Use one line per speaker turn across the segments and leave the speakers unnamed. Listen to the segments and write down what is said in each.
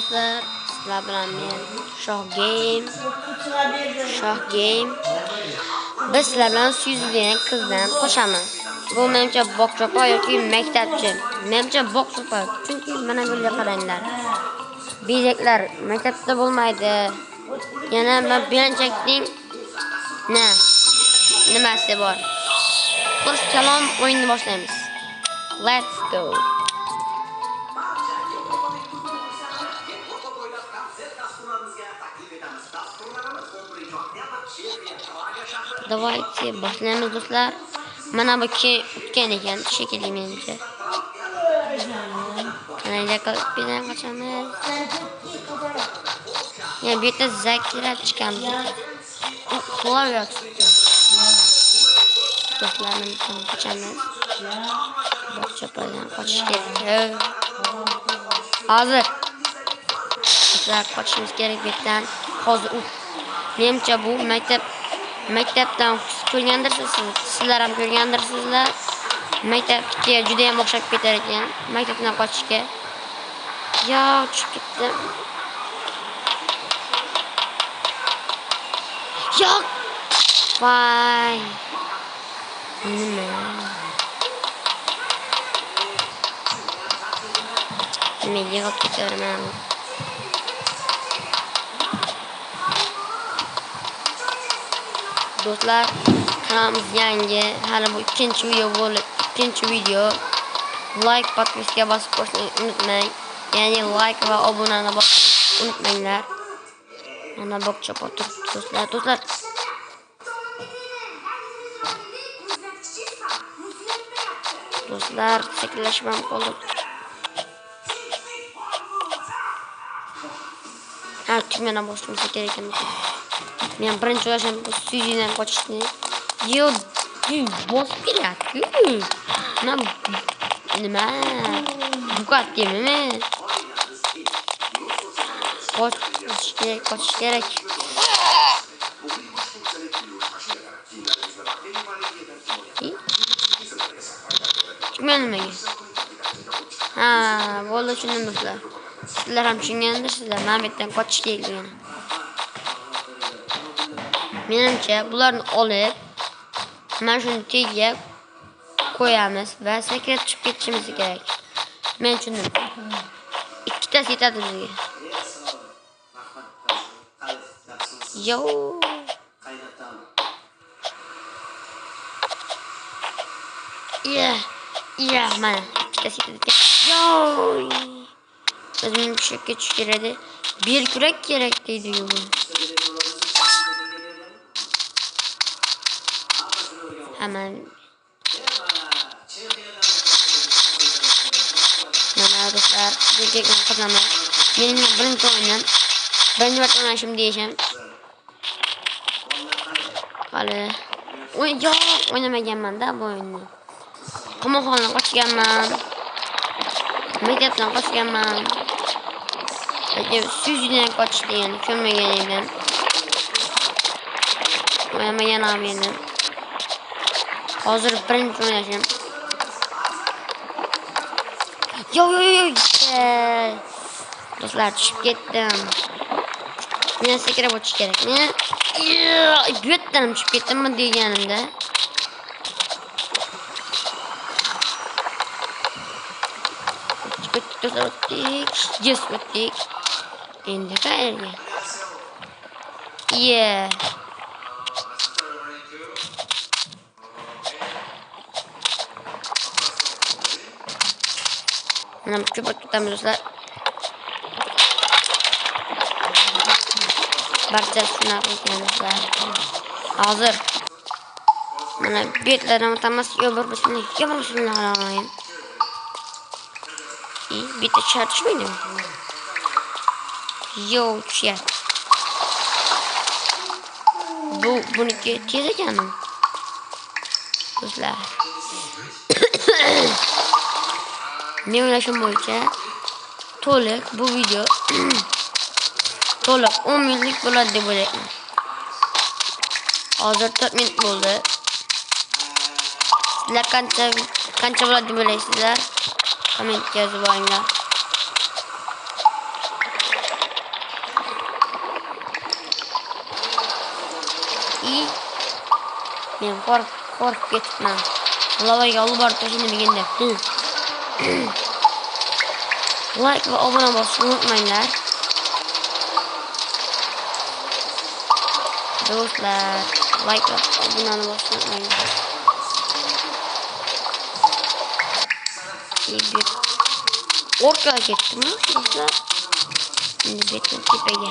do'stlar, sizlar bilan men Shoh Game. Biz sizlar bilan suyuzgan qizdan qo'shamiz. Bu menimcha bog'chopa yoki maktabchi. Menimcha bog'chopa, chunki mana bunga qaranglar. Bezaklar maktabda bo'lmaydi. Yana men belanchakning nimasi bor? Qiz kalom o'yinni boshlaymiz. Let's go. Давайте boshlaymiz do'stlar. Mana bu o'tgan ekan shekilli menimcha. Qanday qilib qochamiz? Ya bu yerda zakirab chiqamiz. Qo'llar yo'q. Do'stlarimiz uchun qochamiz. Bog'chopadan qochish kerak. Hozir. Do'stlar qochishimiz kerak bu yerdan. Hozir menimcha bu maktabdan ko'rgandirsiz, sizlar ham ko'rgandirsizlar. Maktabga juda ham o'xshab ketar ekan. Maktabdan qochishga. Yo, tushib ketdim. Yo'q. Voy. Nima? Men yig'ib ketaverman. Do'stlar, kanalimiz yangi, hali bu ikkinchi video. Like, podpiska bosib qo'yishni unutmang. Ya'ni like va obunani bosishni unutmanglar. Mana bog'chopa turibdi do'stlar. Do'stlar, sekinlashmam qoldi. Tugmani bosishimiz kerak ekan. Men birinchi o'ylashim bu suyundan qochishni. Yo, bosib ketyapti. Nima? Buqatdimi? Qochish kerak. Tugmani nimaga? Bo'ldi, tushundim do'stlar. Sizlar ham tushungandirsizlar, men bu yerdan qochish kerakligini. Menimcha bularni olib, mana shuni tagiga qo'yamiz va sakrab chiqib ketishimiz kerak. Men tushundim. Ikkitasi yetadi bizga. Yo. Mana ikkitasi yetadi. Yo. Bizning tushakka tush kerak. Bir kurak kerak deydi-yu. Hemen mana do'stlar, bekakdan qizaman. Mening birinchi o'yinim. Birinchi marta o'ynashim deyishim. Hali o'ynamaganman-da bu o'yinni. Qamoqxonadan qochganman. Maktabdan qochganman. Lekin suyundan qochish degan ko'rmagan edim. O'ynamagan ham edim. Hozir birinchi o'ynashim. Yo. Do'stlar, tushib ketdim. Men sakrab o'tish kerak. Men bu yerdan tushib ketdimmi deganimda. Do'stlar, o'tdik. Endi qayerga? Mana ko'p ketamiz do'stlar. Barcha shunaqa ekan do'stlar. Hozir mana betlardan o'tamiz. Yo, bir bismillah. Bitta chartishmaydi. Yo, tushyapti. Buniki tez ekanmi? Do'stlar. Men o'ylashim bo'yicha to'liq bu video to'liq 10 minutlik bo'ladi deb o'ylayman. Hozir 4 minut bo'ldi. Sizlar qancha bo'ladi deb o'ylaysizlar? Kommentga yozib qo'yinglar. Men qo'rqib ketibman. Lavaga olib borib tashlamagan deb. Like va obuna bosishni unutmanglar. Do'stlar, like va obunani bosishni unutmanglar. Orkaga ketdimi do'stlar? Endi betni tepaga.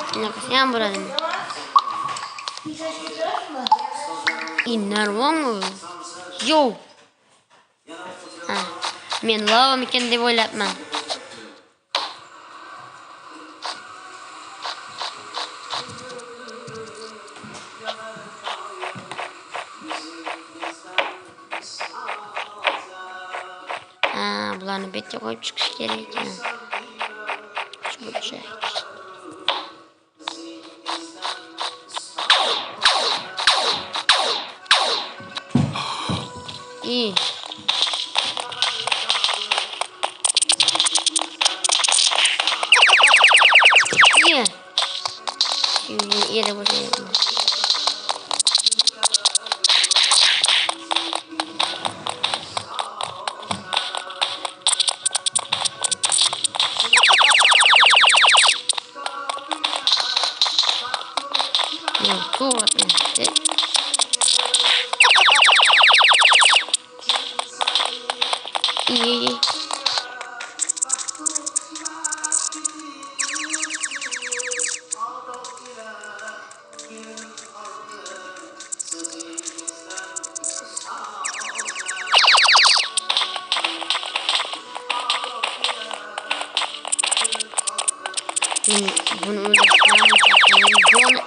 Shunaqasi ham bo'ladimi? Narvonmi? Yo. Men lavamikan deb o'ylabman. Bularni betga qo'yib chiqish kerak ekan. Chuchak. Yere boşayalım. İyi. Bunu öldürmem bunu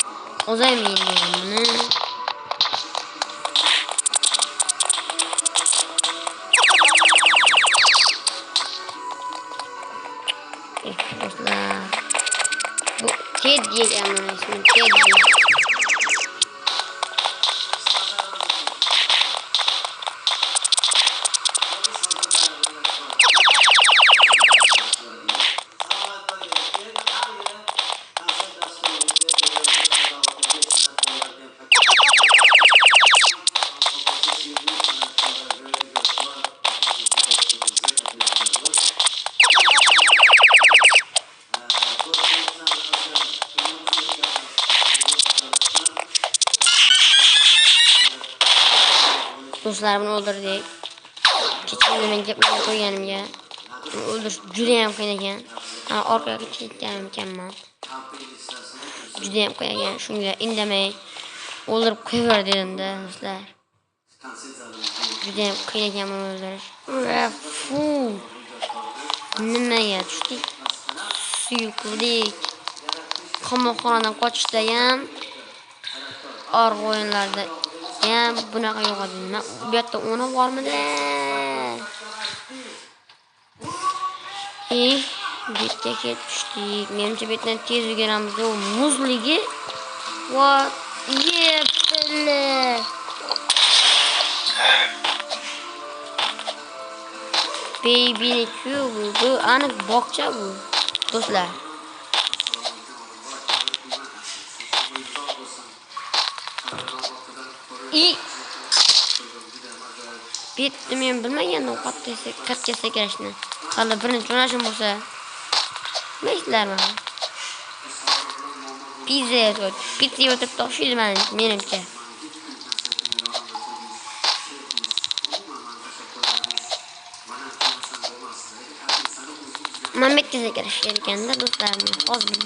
uzayamayın bunu. Dostlar. Bu Ted diye ama ismi Ted diye. Dostlar bunu öldürdük. Keçimde ben gaplarni qo'yganimga o'ldirish juda ham qiyin ekan. Orqaga ketganim ekanman. Juda ham qiyin ekan. Shunga indamay o'ldirib qo'yaver dedim-da do'stlar. Juda ham qiyin ekan buni o'ldirish. Nimaga tushdik? Suyuqlik. Qamoqxonadan qochishda ham o'yinlarda bunaqa yo'q edi. Bu yerda o'ni bormidi? Betga ketdik. Menimcha betdan tez yuguramiz. U muzligi va yepli. Baby'ni bu aniq bog'cha bu. Do'stlar. Bitti men bilmagandim qatga sakrashni. Hali birinchi o'rnashim bo'lsa. Neydilarmi? Pizza o'tib toshiydi menimcha. Men betga sakrash ekan-da do'stlarni. Hozir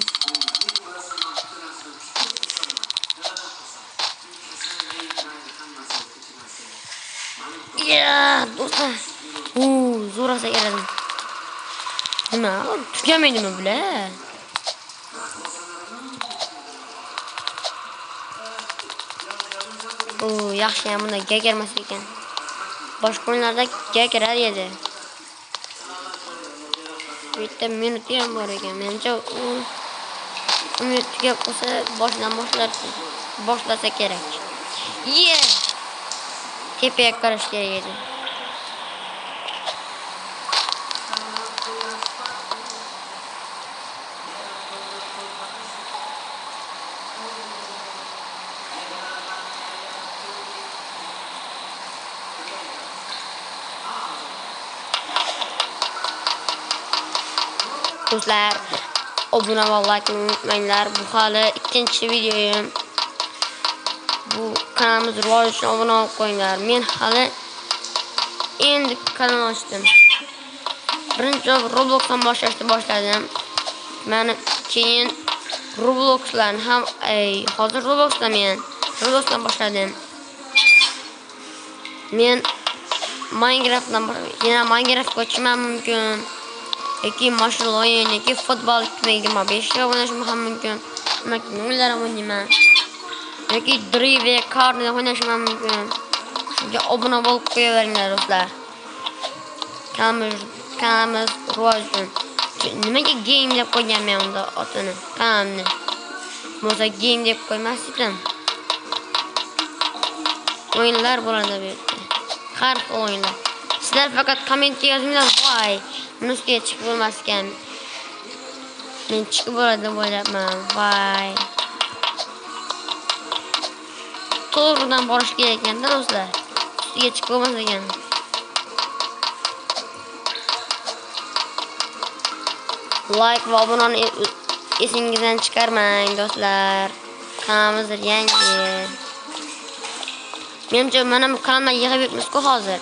do'stlar. Zo'ra sakradim. Nima? Tugamaydimi bular? Yaxshi ham bunda gagarmas ekan. Boshqa o'yinlarda gagarar edi. Bitta minut ham bor ekan. Menimcha minut tugab qolsa boshdan boshlasa kerak. Tepaga qarash kerak edi. Do'stlar, obuna va like unutmanglar. Bu hali ikkinchi videoyim. Bu kanalimiz rivoji uchun obuna olib qo'yinglar. Men hali endi kanal ochdim. Birinchi Robloxdan boshladim. Mana keyin Robloxdan ham hozir Robloxdan boshladim. Men Minecraftdan yana Minecraftga o'tishim mumkin. Yoki mashina o'yin yoki futbol 2025 ga o'ynashim ham mumkin. O'yinlar o'ynayman. Yoki Drive Car'ni o'ynashim mumkin. Shunga obuna bo'lib qo'yaveringlar do'stlar. Kanalimiz rivoji uchun. Nimaga game deb qo'yganman unda otini? Kanalni. Bo'lsa game deb qo'ymasdim. O'yinlar bo'ladi bu yerda. Har xil o'yinlar. Sizlar faqat kommentga yozinglar, voy, bunisiga chiqib bo'lmas ekan. Men chiqib bo'ladi deb o'ylabman, voy. To'g'ridan borish kerak ekan-da do'stlar. Ustiga chiqib bo'lmas ekan. Like va obunani esingizdan chiqarmang do'stlar. Kanalimiz yangi. Menimcha mana bu kanalda yig'ib yuribmiz-ku hozir.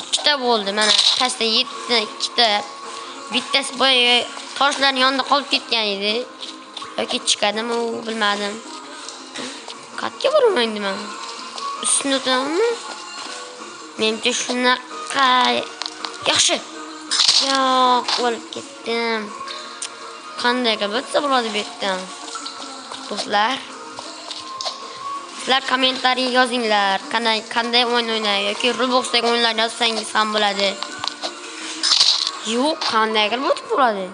Ikkita bo'ldi. Mana pastda 7 ikkita. Bittasi boya toshlarning yonida qolib ketgan edi. Yoki chiqadimi, bilmadim. Qatga bormaydi men. Ustini o'tamanmi? Menimcha shunaqa yaxshi. Yo'q, o'lib ketdim. Qanday qilib o'tsa bo'ladi bu yerdan? Do'stlar, sizlar kommentariy yozinglar. Qanday o'yin o'ynay yoki Robloxdagi o'yinlar yozsangiz ham bo'ladi. Yo'q, qanday qilib o'tib bo'ladi?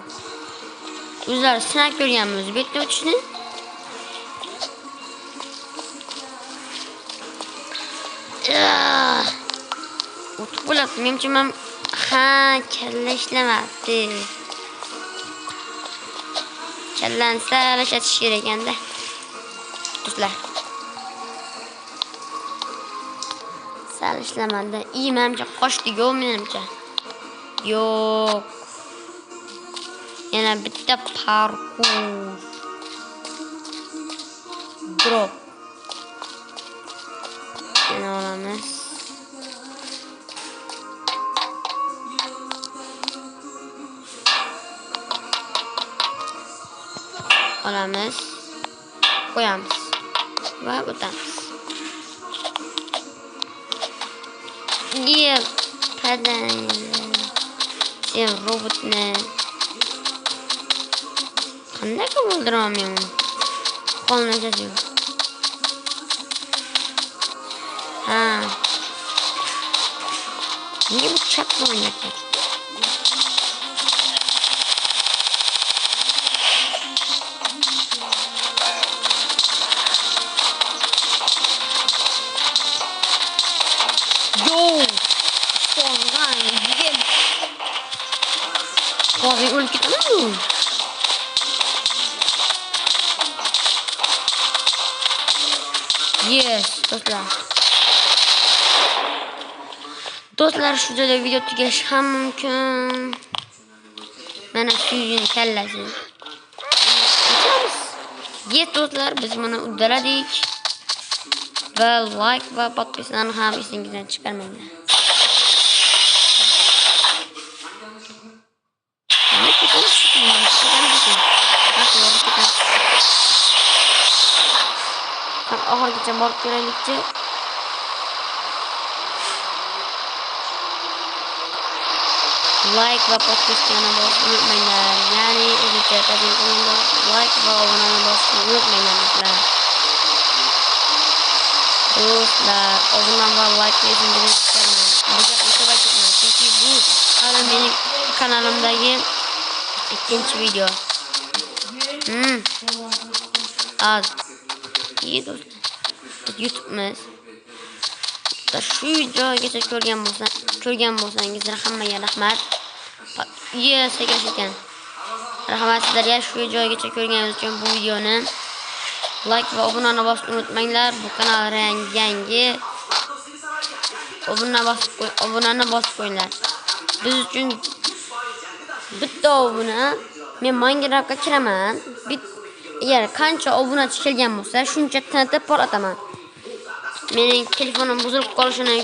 O'zlar sinab ko'rganmiz bu yerda o'tishni. O'tib bo'ladi. Menimcha men kalla ishlamabdi. Kallan sal ishlatish kerak ekanda. Do'stlar. Sal ishlamadi. Menimcha qochdi-ku menimcha. Yo'q. Yana bitta parkour. Drop. Yana olamiz. Olamiz. Qo'yamiz. Va o'tamiz. Gel. Qadang. Sen robotni qanday qilib o'ldiraman uni? Qo'llanajak. Ha. Nega bu chap o'ynayapti? Hozir o'lib ketaman-ku. Yes, do'stlar. Do'stlar, shu joyda video tugashi ham mumkin. Mana shu yuzning kallasi. Yes, do'stlar, biz buni uddaladik. Va like va podpisani ham esingizdan chiqarmanglar. Oxirigacha borib ko'raylikchi. Like va podpisani bosishni unutmanglar. Ya'ni o'zicha qadimda like va obunani bosishni unutmanglar do'stlar. Do'stlar, obuna va like esingizdan chiqarmang. Bizga munosabat qilmang, chunki bu hali mening kanalimdagi ikkinchi video. Az. İyi do'stlar. YouTube'miz. Shu joygacha ko'rgan bo'lsangiz hammaga rahmat. Sekish ekan. Rahmat sizlarga shu joygacha ko'rganingiz uchun bu videoni like va obunani bosishni unutmanglar. Bu kanal yangi. Obunani bosib qo'yinglar. Biz uchun bitta obuna Men Minecraftga kiraman. Agar qancha obunachi kelgan bo'lsa, shuncha tinitib porlataman. Mening telefonim buzilib qolishini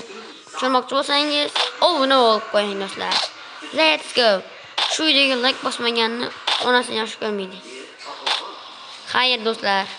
ko'rmoqchi bo'lsangiz, obuna bo'lib qo'ying do'stlar. Let's go. Shu videoga like bosmaganni onasi yaxshi ko'rmaydi. Xayr do'stlar.